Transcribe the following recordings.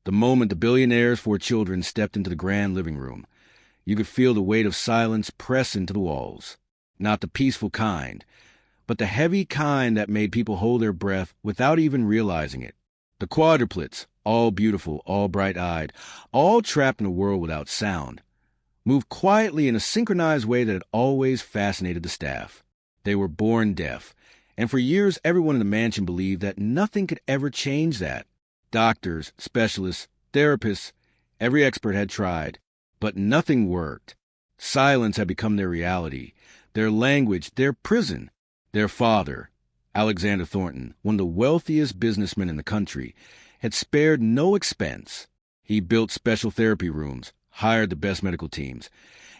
The moment the billionaire's four children stepped into the grand living room, you could feel the weight of silence press into the walls. Not the peaceful kind, but the heavy kind that made people hold their breath without even realizing it. The quadruplets, all beautiful, all bright-eyed, all trapped in a world without sound, moved quietly in a synchronized way that had always fascinated the staff. They were born deaf, and for years everyone in the mansion believed that nothing could ever change that. Doctors, specialists, therapists, every expert had tried, but nothing worked. Silence had become their reality, their language, their prison. Their father, Alexander Thornton, one of the wealthiest businessmen in the country, had spared no expense. He built special therapy rooms, hired the best medical teams,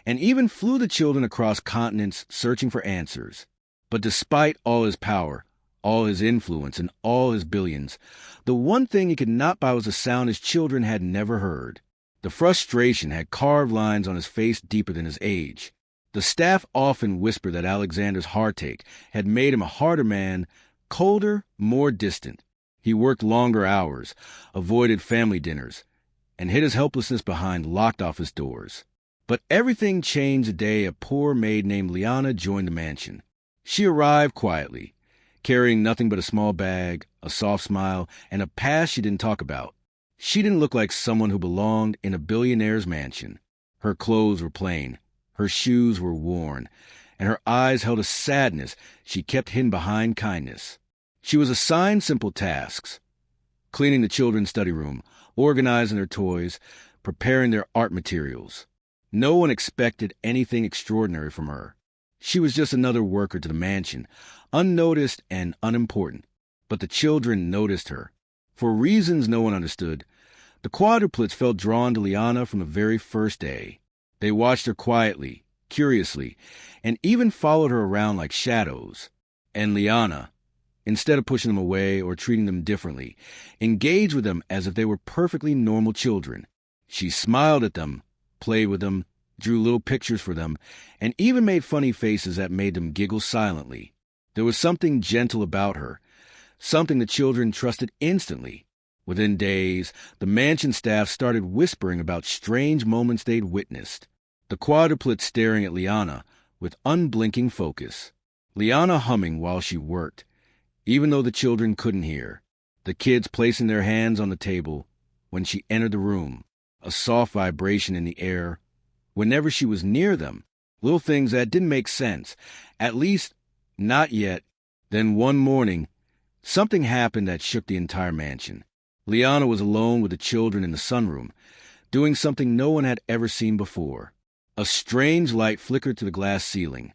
and even flew the children across continents searching for answers. But despite all his power, all his influence, and all his billions, the one thing he could not buy was a sound his children had never heard. The frustration had carved lines on his face deeper than his age. The staff often whispered that Alexander's heartache had made him a harder man, colder, more distant. He worked longer hours, avoided family dinners, and hid his helplessness behind locked office doors. But everything changed the day a poor maid named Liana joined the mansion. She arrived quietly, carrying nothing but a small bag, a soft smile, and a past she didn't talk about. She didn't look like someone who belonged in a billionaire's mansion. Her clothes were plain. Her shoes were worn, and her eyes held a sadness she kept hidden behind kindness. She was assigned simple tasks: cleaning the children's study room, organizing their toys, preparing their art materials. No one expected anything extraordinary from her. She was just another worker to the mansion, unnoticed and unimportant. But the children noticed her. For reasons no one understood, the quadruplets felt drawn to Liana from the very first day. They watched her quietly, curiously, and even followed her around like shadows. And Liana, instead of pushing them away or treating them differently, engaged with them as if they were perfectly normal children. She smiled at them, played with them, drew little pictures for them, and even made funny faces that made them giggle silently. There was something gentle about her, something the children trusted instantly. Within days, the mansion staff started whispering about strange moments they'd witnessed. The quadruplets staring at Liana with unblinking focus. Liana humming while she worked, even though the children couldn't hear. The kids placing their hands on the table when she entered the room, a soft vibration in the air whenever she was near them. Little things that didn't make sense, at least not yet. Then one morning, something happened that shook the entire mansion. Liana was alone with the children in the sunroom, doing something no one had ever seen before. A strange light flickered to the glass ceiling.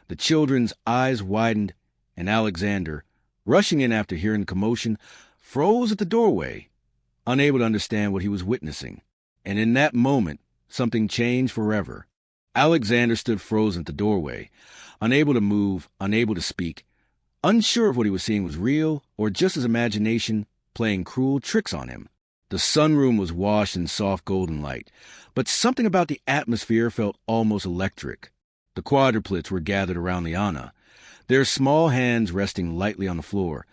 The children's eyes widened, and Alexander, rushing in after hearing the commotion, froze at the doorway, unable to understand what he was witnessing. And in that moment, something changed forever. Alexander stood frozen at the doorway, unable to move, unable to speak, unsure if what he was seeing was real or just his imagination playing cruel tricks on him. The sunroom was washed in soft golden light, but something about the atmosphere felt almost electric. The quadruplets were gathered around Liana, their small hands resting lightly on the floor,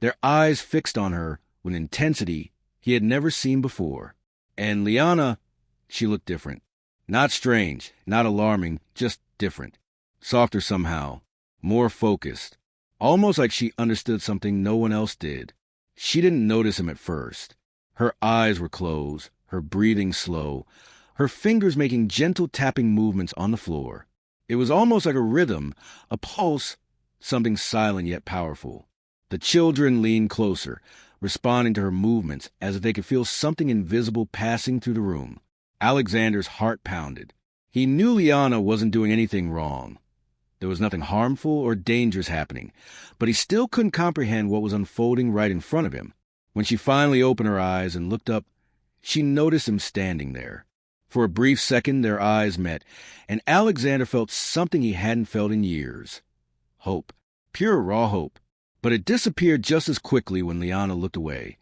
their eyes fixed on her with intensity he had never seen before. And Liana, she looked different. Not strange, not alarming, just different. Softer somehow, more focused, almost like she understood something no one else did. She didn't notice him at first. Her eyes were closed, her breathing slow, her fingers making gentle tapping movements on the floor. It was almost like a rhythm, a pulse, something silent yet powerful. The children leaned closer, responding to her movements as if they could feel something invisible passing through the room. Alexander's heart pounded. He knew Liana wasn't doing anything wrong. There was nothing harmful or dangerous happening, but he still couldn't comprehend what was unfolding right in front of him. When she finally opened her eyes and looked up, she noticed him standing there. For a brief second, their eyes met, and Alexander felt something he hadn't felt in years. Hope. Pure, raw hope. But it disappeared just as quickly when Liana looked away,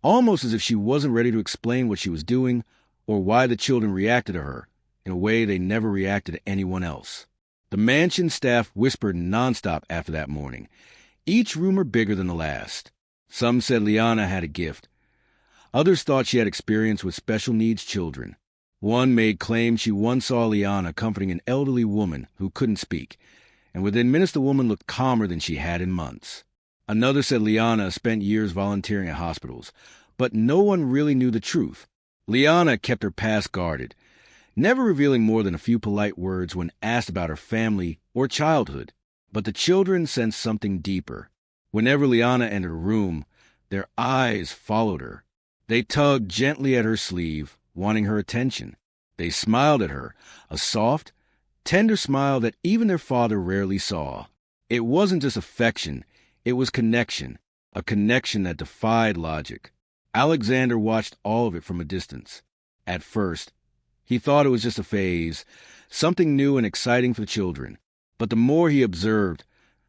almost as if she wasn't ready to explain what she was doing or why the children reacted to her in a way they never reacted to anyone else. The mansion staff whispered nonstop after that morning, each rumor bigger than the last. Some said Liana had a gift. Others thought she had experience with special needs children. One maid claimed she once saw Liana comforting an elderly woman who couldn't speak, and within minutes the woman looked calmer than she had in months. Another said Liana spent years volunteering at hospitals, but no one really knew the truth. Liana kept her past guarded, never revealing more than a few polite words when asked about her family or childhood. But the children sensed something deeper. Whenever Liana entered a room, their eyes followed her. They tugged gently at her sleeve, wanting her attention. They smiled at her, a soft, tender smile that even their father rarely saw. It wasn't just affection, it was connection, a connection that defied logic. Alexander watched all of it from a distance. At first, he thought it was just a phase, something new and exciting for the children. But the more he observed,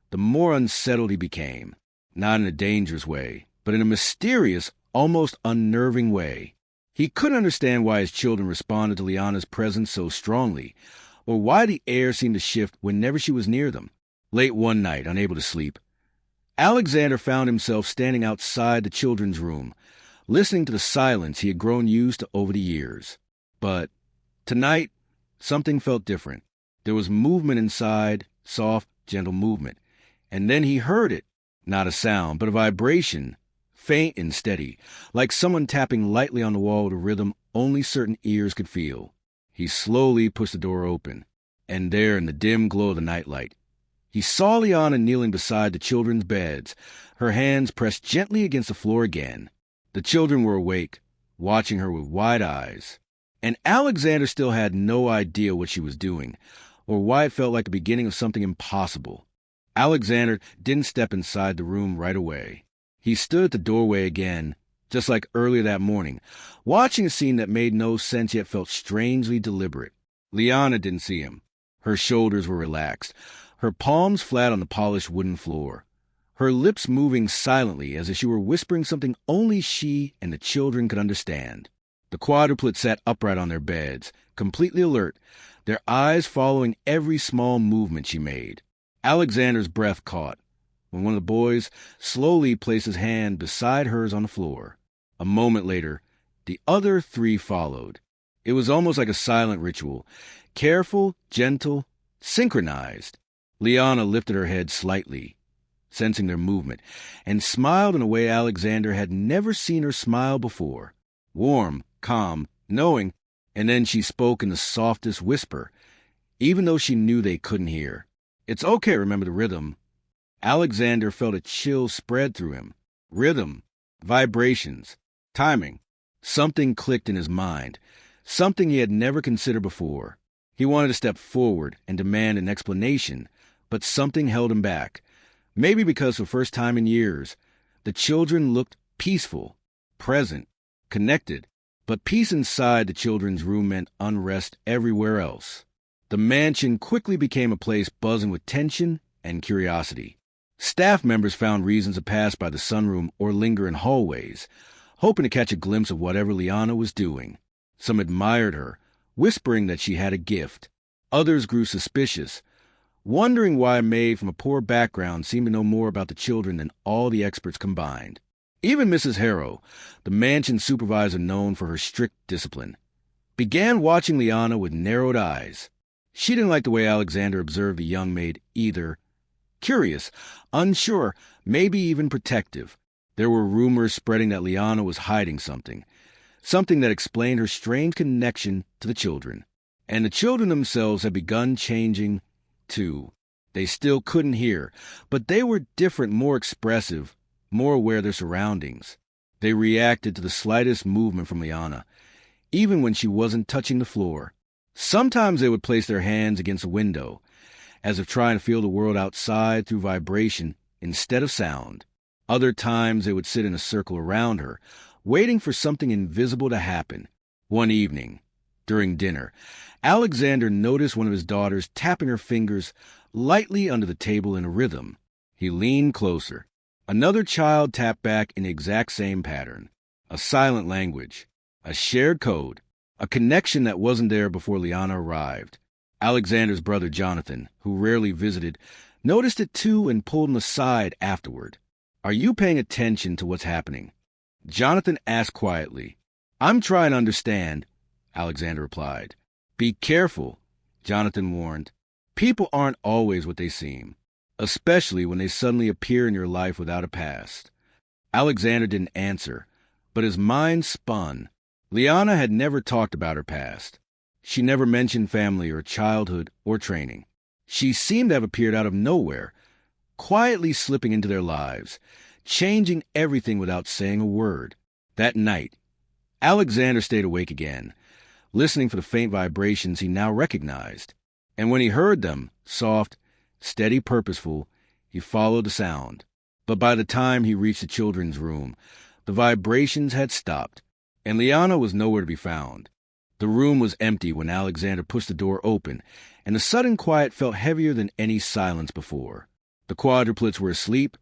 the more unsettled he became. Not in a dangerous way, but in a mysterious, almost unnerving way. He couldn't understand why his children responded to Liana's presence so strongly, or why the air seemed to shift whenever she was near them. Late one night, unable to sleep, Alexander found himself standing outside the children's room, listening to the silence he had grown used to over the years. But tonight, something felt different. There was movement inside, soft, gentle movement. And then he heard it. Not a sound, but a vibration, faint and steady, like someone tapping lightly on the wall with a rhythm only certain ears could feel. He slowly pushed the door open, and there in the dim glow of the nightlight, he saw Liana kneeling beside the children's beds, her hands pressed gently against the floor again. The children were awake, watching her with wide eyes. And Alexander still had no idea what she was doing, or why it felt like the beginning of something impossible. Alexander didn't step inside the room right away. He stood at the doorway again, just like earlier that morning, watching a scene that made no sense yet felt strangely deliberate. Liana didn't see him. Her shoulders were relaxed, her palms flat on the polished wooden floor, her lips moving silently as if she were whispering something only she and the children could understand. The quadruplets sat upright on their beds, completely alert, their eyes following every small movement she made. Alexander's breath caught when one of the boys slowly placed his hand beside hers on the floor. A moment later, the other three followed. It was almost like a silent ritual, careful, gentle, synchronized. Liana lifted her head slightly, sensing their movement, and smiled in a way Alexander had never seen her smile before. Warm, calm, knowing, and then she spoke in the softest whisper, even though she knew they couldn't hear. "It's okay, remember the rhythm." Alexander felt a chill spread through him. Rhythm, vibrations, timing. Something clicked in his mind, something he had never considered before. He wanted to step forward and demand an explanation, but something held him back. Maybe because for the first time in years, the children looked peaceful, present, connected. But peace inside the children's room meant unrest everywhere else. The mansion quickly became a place buzzing with tension and curiosity. Staff members found reasons to pass by the sunroom or linger in hallways, hoping to catch a glimpse of whatever Liana was doing. Some admired her, whispering that she had a gift. Others grew suspicious, wondering why a maid from a poor background seemed to know more about the children than all the experts combined. Even Mrs. Harrow, the mansion supervisor known for her strict discipline, began watching Liana with narrowed eyes. She didn't like the way Alexander observed the young maid either. Curious, unsure, maybe even protective. There were rumors spreading that Liana was hiding something that explained her strange connection to the children. And the children themselves had begun changing, too. They still couldn't hear, but they were different, more expressive, more aware of their surroundings. They reacted to the slightest movement from Liana, even when she wasn't touching the floor. Sometimes they would place their hands against a window, as if trying to feel the world outside through vibration instead of sound. Other times they would sit in a circle around her, waiting for something invisible to happen. One evening, during dinner, Alexander noticed one of his daughters tapping her fingers lightly under the table in a rhythm. He leaned closer. Another child tapped back in the exact same pattern. A silent language, a shared code, a connection that wasn't there before Liana arrived. Alexander's brother Jonathan, who rarely visited, noticed it too and pulled him aside afterward. "Are you paying attention to what's happening?" Jonathan asked quietly. "I'm trying to understand," Alexander replied. "Be careful," Jonathan warned. "People aren't always what they seem, especially when they suddenly appear in your life without a past." Alexander didn't answer, but his mind spun. Liana had never talked about her past. She never mentioned family or childhood or training. She seemed to have appeared out of nowhere, quietly slipping into their lives, changing everything without saying a word. That night, Alexander stayed awake again, listening for the faint vibrations he now recognized. And when he heard them, soft, steady, purposeful, he followed the sound. But by the time he reached the children's room, the vibrations had stopped, and Liana was nowhere to be found. The room was empty when Alexander pushed the door open, and the sudden quiet felt heavier than any silence before. The quadruplets were asleep,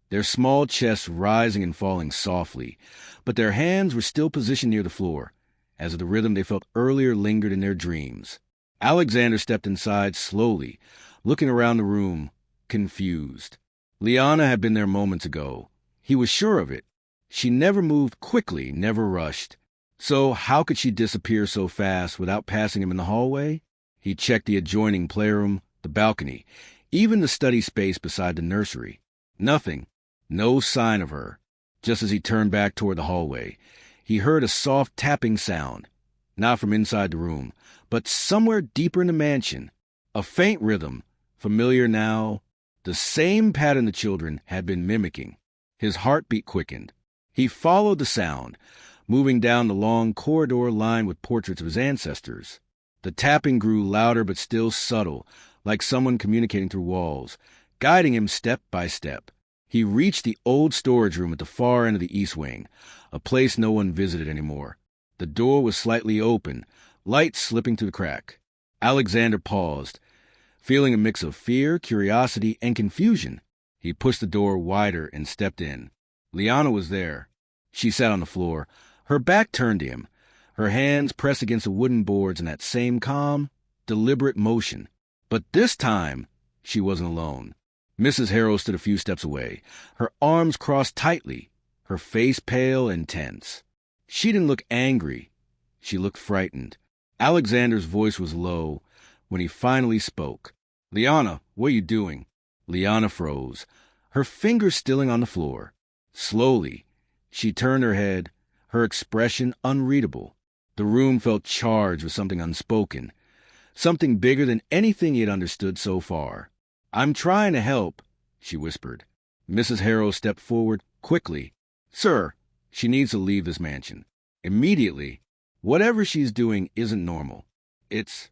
their small chests rising and falling softly, but their hands were still positioned near the floor, as if the rhythm they felt earlier lingered in their dreams. Alexander stepped inside slowly, looking around the room, confused. Liana had been there moments ago. He was sure of it. She never moved quickly, never rushed. So how could she disappear so fast without passing him in the hallway? He checked the adjoining playroom, the balcony, even the study space beside the nursery. Nothing. No sign of her. Just as he turned back toward the hallway, he heard a soft tapping sound, not from inside the room, but somewhere deeper in the mansion. A faint rhythm, familiar now, the same pattern the children had been mimicking. His heartbeat quickened. He followed the sound, moving down the long corridor lined with portraits of his ancestors. The tapping grew louder but still subtle, like someone communicating through walls, guiding him step by step. He reached the old storage room at the far end of the east wing, a place no one visited anymore. The door was slightly open, light slipping through the crack. Alexander paused, feeling a mix of fear, curiosity, and confusion. He pushed the door wider and stepped in. Liana was there. She sat on the floor, her back turned to him, her hands pressed against the wooden boards in that same calm, deliberate motion. But this time, she wasn't alone. Mrs. Harrow stood a few steps away, her arms crossed tightly, her face pale and tense. She didn't look angry. She looked frightened. Alexander's voice was low when he finally spoke. "Liana, what are you doing?" Liana froze, her fingers stilling on the floor. Slowly, she turned her head, her expression unreadable. The room felt charged with something unspoken, something bigger than anything he had understood so far. "I'm trying to help," she whispered. Mrs. Harrow stepped forward quickly. "Sir, she needs to leave this mansion. Immediately. Whatever she's doing isn't normal. It's..."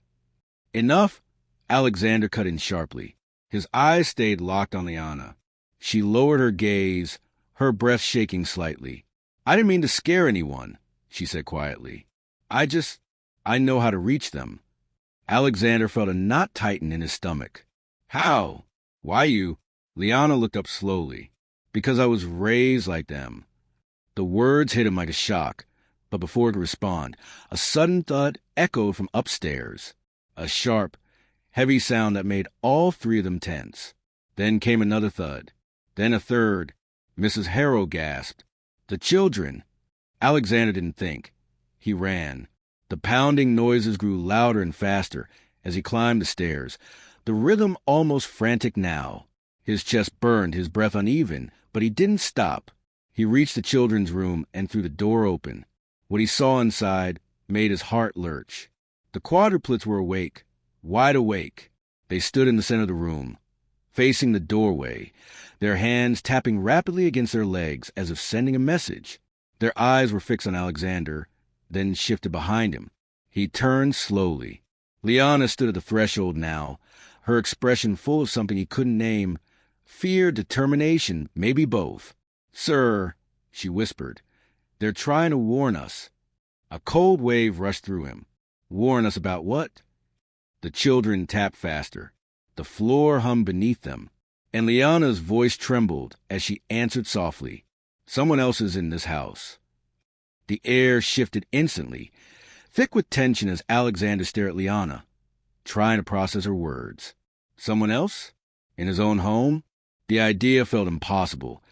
"Enough!" Alexander cut in sharply. His eyes stayed locked on Liana. She lowered her gaze, her breath shaking slightly. "I didn't mean to scare anyone," she said quietly. I know how to reach them." Alexander felt a knot tighten in his stomach. "How? Why you?" Liana looked up slowly. "Because I was raised like them." The words hit him like a shock, but before he could respond, a sudden thud echoed from upstairs. A sharp, heavy sound that made all three of them tense. Then came another thud. Then a third. Mrs. Harrow gasped. "The children!" Alexander didn't think. He ran. The pounding noises grew louder and faster as he climbed the stairs, the rhythm almost frantic now. His chest burned, his breath uneven, but he didn't stop. He reached the children's room and threw the door open. What he saw inside made his heart lurch. The quadruplets were awake, wide awake. They stood in the center of the room, facing the doorway, their hands tapping rapidly against their legs as if sending a message. Their eyes were fixed on Alexander, then shifted behind him. He turned slowly. Liana stood at the threshold now, her expression full of something he couldn't name. Fear, determination, maybe both. "Sir," she whispered, "they're trying to warn us." A cold wave rushed through him. Warn us about what? The children tapped faster. The floor hummed beneath them, and Liana's voice trembled as she answered softly, "Someone else is in this house." The air shifted instantly, thick with tension as Alexander stared at Liana, trying to process her words. Someone else? In his own home? The idea felt impossible.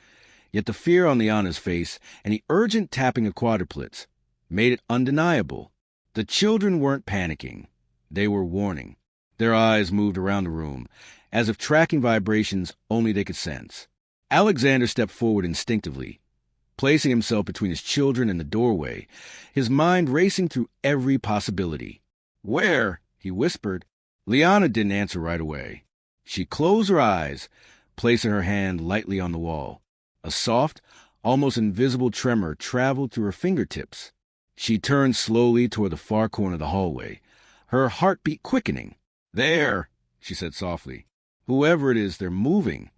Yet the fear on Liana's face and the urgent tapping of quadruplets made it undeniable. The children weren't panicking. They were warning. Their eyes moved around the room, as if tracking vibrations only they could sense. Alexander stepped forward instinctively, placing himself between his children and the doorway, his mind racing through every possibility. "Where?" he whispered. Liana didn't answer right away. She closed her eyes, placing her hand lightly on the wall. A soft, almost invisible tremor traveled through her fingertips. She turned slowly toward the far corner of the hallway, her heartbeat quickening. "There," she said softly. "Whoever it is, they're moving."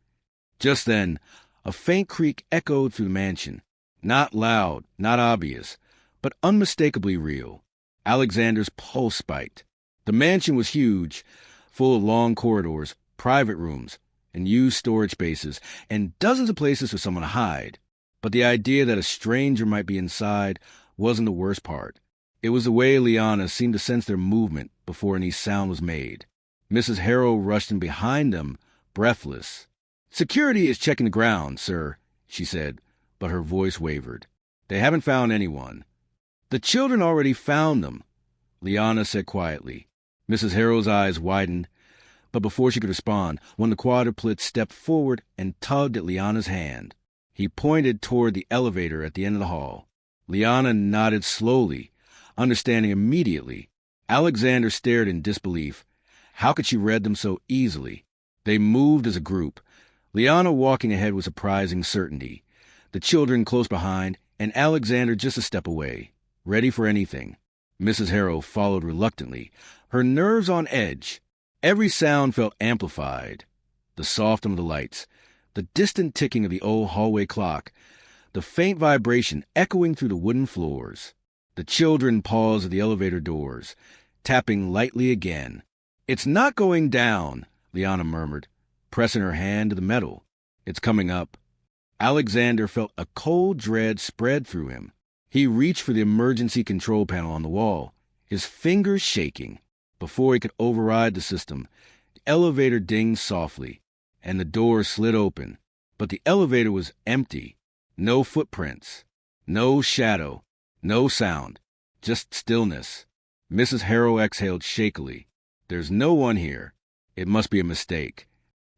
Just then, a faint creak echoed through the mansion. Not loud, not obvious, but unmistakably real. Alexander's pulse spiked. The mansion was huge, full of long corridors, private rooms, and used storage spaces, and dozens of places for someone to hide. But the idea that a stranger might be inside wasn't the worst part. It was the way Liana seemed to sense their movement before any sound was made. Mrs. Harrow rushed in behind them, breathless. "Security is checking the ground, sir," she said, but her voice wavered. "They haven't found anyone." "The children already found them," Liana said quietly. Mrs. Harrow's eyes widened, but before she could respond, one of the quadruplets stepped forward and tugged at Liana's hand. He pointed toward the elevator at the end of the hall. Liana nodded slowly, understanding immediately. Alexander stared in disbelief. How could she read them so easily? They moved as a group, Liana walking ahead with surprising certainty, the children close behind, and Alexander just a step away, ready for anything. Mrs. Harrow followed reluctantly, her nerves on edge. Every sound felt amplified. The soft hum of the lights, the distant ticking of the old hallway clock, the faint vibration echoing through the wooden floors. The children paused at the elevator doors, tapping lightly again. "It's not going down," Liana murmured, pressing her hand to the metal. "It's coming up." Alexander felt a cold dread spread through him. He reached for the emergency control panel on the wall, his fingers shaking. Before he could override the system, the elevator dinged softly, and the door slid open. But the elevator was empty. No footprints, no shadow, no sound, just stillness. Mrs. Harrow exhaled shakily. "There's no one here. It must be a mistake."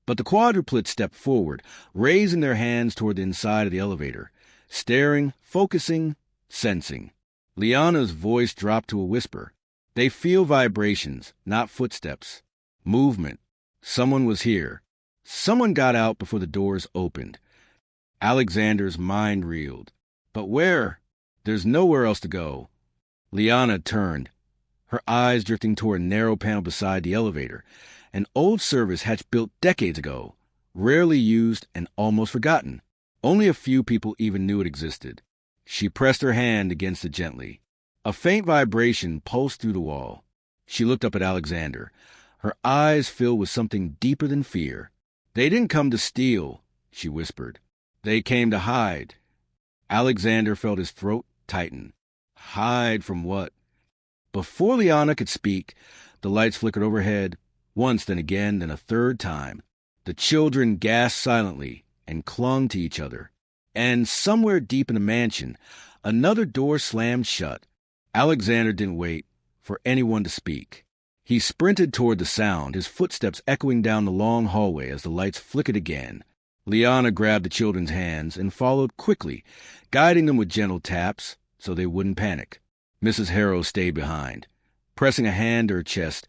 But the quadruplets stepped forward, raising their hands toward the inside of the elevator, staring, focusing, sensing. Liana's voice dropped to a whisper. "They feel vibrations, not footsteps. Movement. Someone was here. Someone got out before the doors opened." Alexander's mind reeled. "But where? There's nowhere else to go." Liana turned, her eyes drifting toward a narrow panel beside the elevator, an old service hatch built decades ago, rarely used and almost forgotten. Only a few people even knew it existed. She pressed her hand against it gently. A faint vibration pulsed through the wall. She looked up at Alexander, her eyes filled with something deeper than fear. "They didn't come to steal," she whispered. "They came to hide." Alexander felt his throat tighten. Hide from what? Before Liana could speak, the lights flickered overhead, once, then again, then a third time. The children gasped silently and clung to each other. And somewhere deep in the mansion, another door slammed shut. Alexander didn't wait for anyone to speak. He sprinted toward the sound, his footsteps echoing down the long hallway as the lights flickered again. Liana grabbed the children's hands and followed quickly, guiding them with gentle taps so they wouldn't panic. Mrs. Harrow stayed behind, pressing a hand to her chest,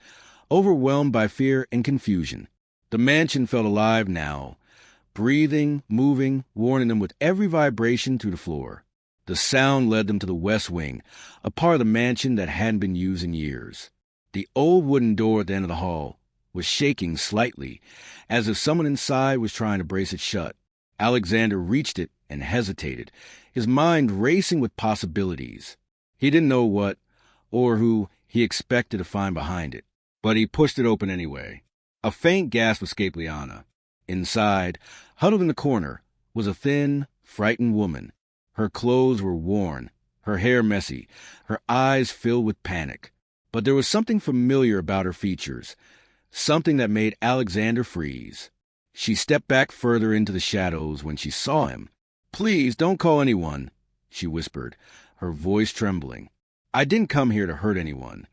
overwhelmed by fear and confusion. The mansion felt alive now, breathing, moving, warning them with every vibration through the floor. The sound led them to the west wing, a part of the mansion that hadn't been used in years. The old wooden door at the end of the hall was shaking slightly, as if someone inside was trying to brace it shut. Alexander reached it and hesitated, his mind racing with possibilities. He didn't know what or who he expected to find behind it, but he pushed it open anyway. A faint gasp escaped Liana. Inside, huddled in the corner, was a thin, frightened woman. Her clothes were worn, her hair messy, her eyes filled with panic. But there was something familiar about her features, something that made Alexander freeze. She stepped back further into the shadows when she saw him. Please, don't call anyone, she whispered, her voice trembling. I didn't come here to hurt anyone.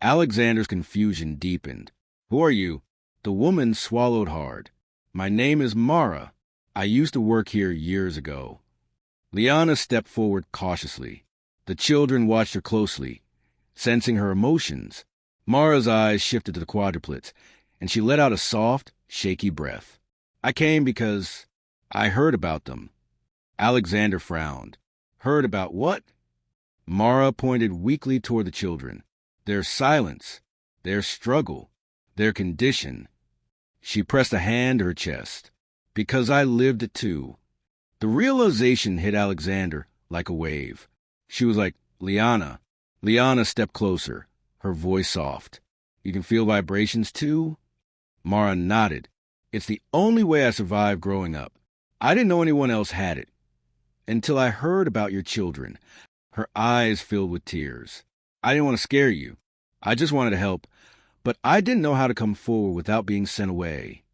Alexander's confusion deepened. Who are you? The woman swallowed hard. My name is Mara. I used to work here years ago. Liana stepped forward cautiously. The children watched her closely, sensing her emotions. Mara's eyes shifted to the quadruplets, and she let out a soft, shaky breath. I came because I heard about them. Alexander frowned. Heard about what? Mara pointed weakly toward the children. Their silence, their struggle, their condition. She pressed a hand to her chest. Because I lived it too. The realization hit Alexander like a wave. She was like, Liana. Liana stepped closer, her voice soft. You can feel vibrations too? Mara nodded. It's the only way I survived growing up. I didn't know anyone else had it. Until I heard about your children. Her eyes filled with tears. I didn't want to scare you. I just wanted to help. But I didn't know how to come forward without being sent away.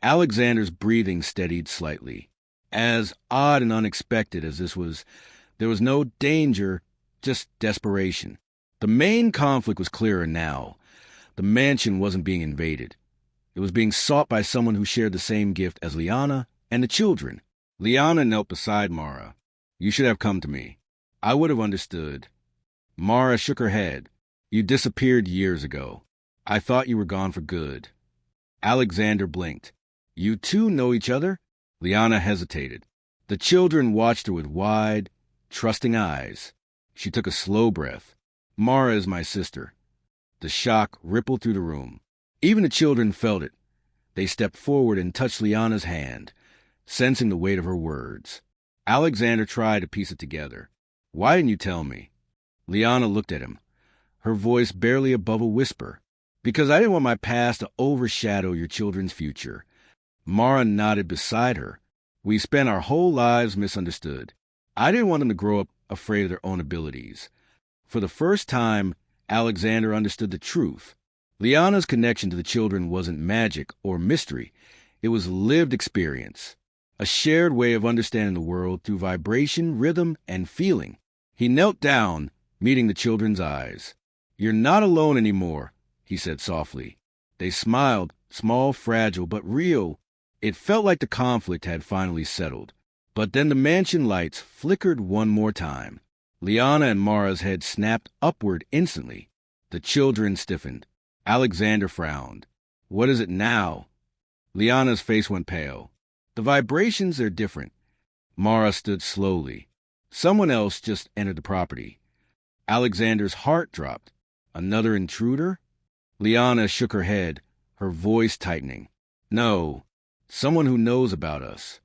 Alexander's breathing steadied slightly. As odd and unexpected as this was, there was no danger, just desperation. The main conflict was clearer now. The mansion wasn't being invaded. It was being sought by someone who shared the same gift as Liana and the children. Liana knelt beside Mara. You should have come to me. I would have understood. Mara shook her head. You disappeared years ago. I thought you were gone for good. Alexander blinked. You two know each other? Liana hesitated. The children watched her with wide, trusting eyes. She took a slow breath. Mara is my sister. The shock rippled through the room. Even the children felt it. They stepped forward and touched Liana's hand, sensing the weight of her words. Alexander tried to piece it together. Why didn't you tell me? Liana looked at him, her voice barely above a whisper. Because I didn't want my past to overshadow your children's future. Mara nodded beside her. We spent our whole lives misunderstood. I didn't want them to grow up afraid of their own abilities. For the first time, Alexander understood the truth. Liana's connection to the children wasn't magic or mystery. It was lived experience, a shared way of understanding the world through vibration, rhythm, and feeling. He knelt down, meeting the children's eyes. You're not alone anymore, he said softly. They smiled, small, fragile, but real. It felt like the conflict had finally settled. But then the mansion lights flickered one more time. Liana and Mara's head snapped upward instantly. The children stiffened. Alexander frowned. What is it now? Liana's face went pale. The vibrations are different. Mara stood slowly. Someone else just entered the property. Alexander's heart dropped. Another intruder? Liana shook her head, her voice tightening. No, someone who knows about us.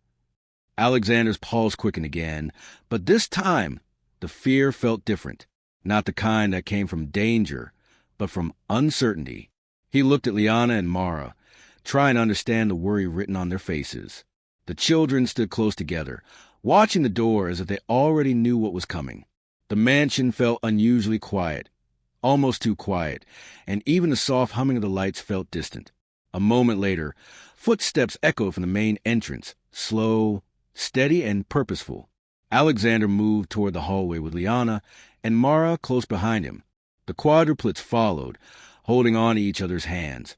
Alexander's pulse quickened again, but this time the fear felt different. Not the kind that came from danger, but from uncertainty. He looked at Liana and Mara, trying to understand the worry written on their faces. The children stood close together, watching the door as if they already knew what was coming. The mansion felt unusually quiet, almost too quiet, and even the soft humming of the lights felt distant. A moment later, footsteps echoed from the main entrance, slow, steady, and purposeful. Alexander moved toward the hallway with Liana and Mara close behind him. The quadruplets followed, holding on to each other's hands,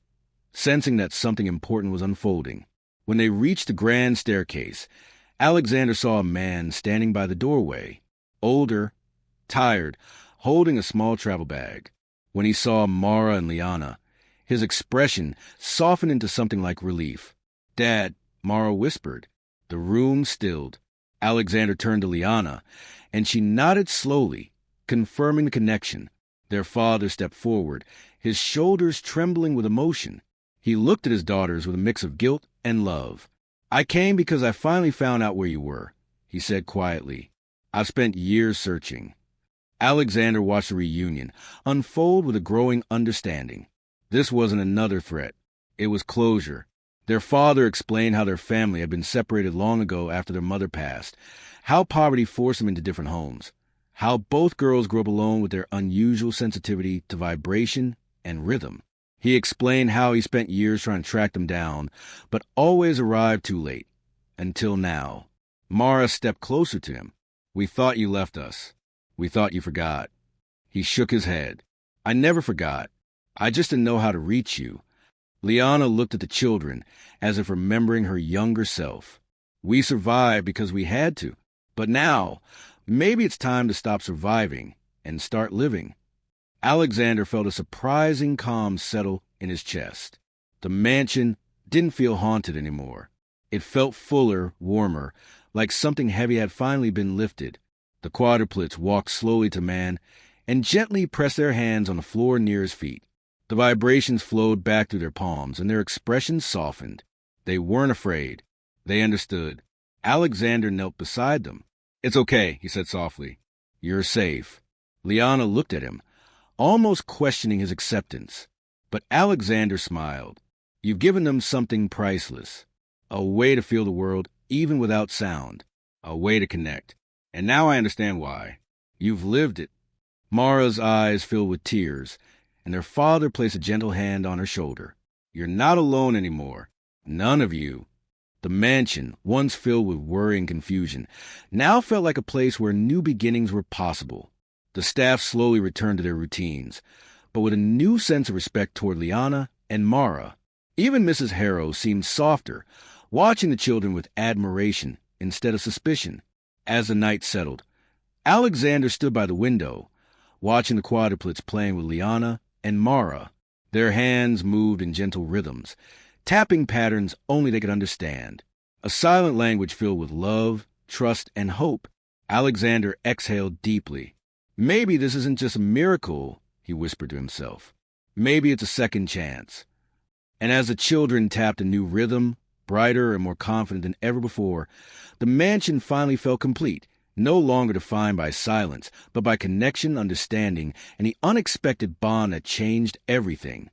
sensing that something important was unfolding. When they reached the grand staircase, Alexander saw a man standing by the doorway, older, tired, holding a small travel bag. When he saw Mara and Liana, his expression softened into something like relief. Dad, Mara whispered. The room stilled. Alexander turned to Liana, and she nodded slowly, confirming the connection. Their father stepped forward, his shoulders trembling with emotion. He looked at his daughters with a mix of guilt and love. I came because I finally found out where you were, he said quietly. I've spent years searching. Alexander watched the reunion unfold with a growing understanding. This wasn't another threat. It was closure. Their father explained how their family had been separated long ago after their mother passed, how poverty forced them into different homes, how both girls grew up alone with their unusual sensitivity to vibration and rhythm. He explained how he spent years trying to track them down, but always arrived too late. Until now. Mara stepped closer to him. "We thought you left us. We thought you forgot." He shook his head. "I never forgot. I just didn't know how to reach you." Liana looked at the children, as if remembering her younger self. "We survived because we had to. But now, maybe it's time to stop surviving and start living." Alexander felt a surprising calm settle in his chest. The mansion didn't feel haunted anymore. It felt fuller, warmer, like something heavy had finally been lifted. The quadruplets walked slowly to man and gently pressed their hands on the floor near his feet. The vibrations flowed back through their palms, and their expressions softened. They weren't afraid. They understood. Alexander knelt beside them. "It's okay," he said softly. "You're safe." Liana looked at him, almost questioning his acceptance. But Alexander smiled. "You've given them something priceless. A way to feel the world even without sound. A way to connect. And now I understand why. You've lived it." Mara's eyes filled with tears, and their father placed a gentle hand on her shoulder. "You're not alone anymore. None of you." The mansion, once filled with worry and confusion, now felt like a place where new beginnings were possible. The staff slowly returned to their routines, but with a new sense of respect toward Liana and Mara. Even Mrs. Harrow seemed softer, watching the children with admiration instead of suspicion. As the night settled, Alexander stood by the window, watching the quadruplets playing with Liana and Mara. Their hands moved in gentle rhythms, tapping patterns only they could understand. A silent language filled with love, trust, and hope. Alexander exhaled deeply. "Maybe this isn't just a miracle," he whispered to himself. "Maybe it's a second chance." And as the children tapped a new rhythm, brighter and more confident than ever before, the mansion finally felt complete, no longer defined by silence, but by connection, understanding, and the unexpected bond that changed everything.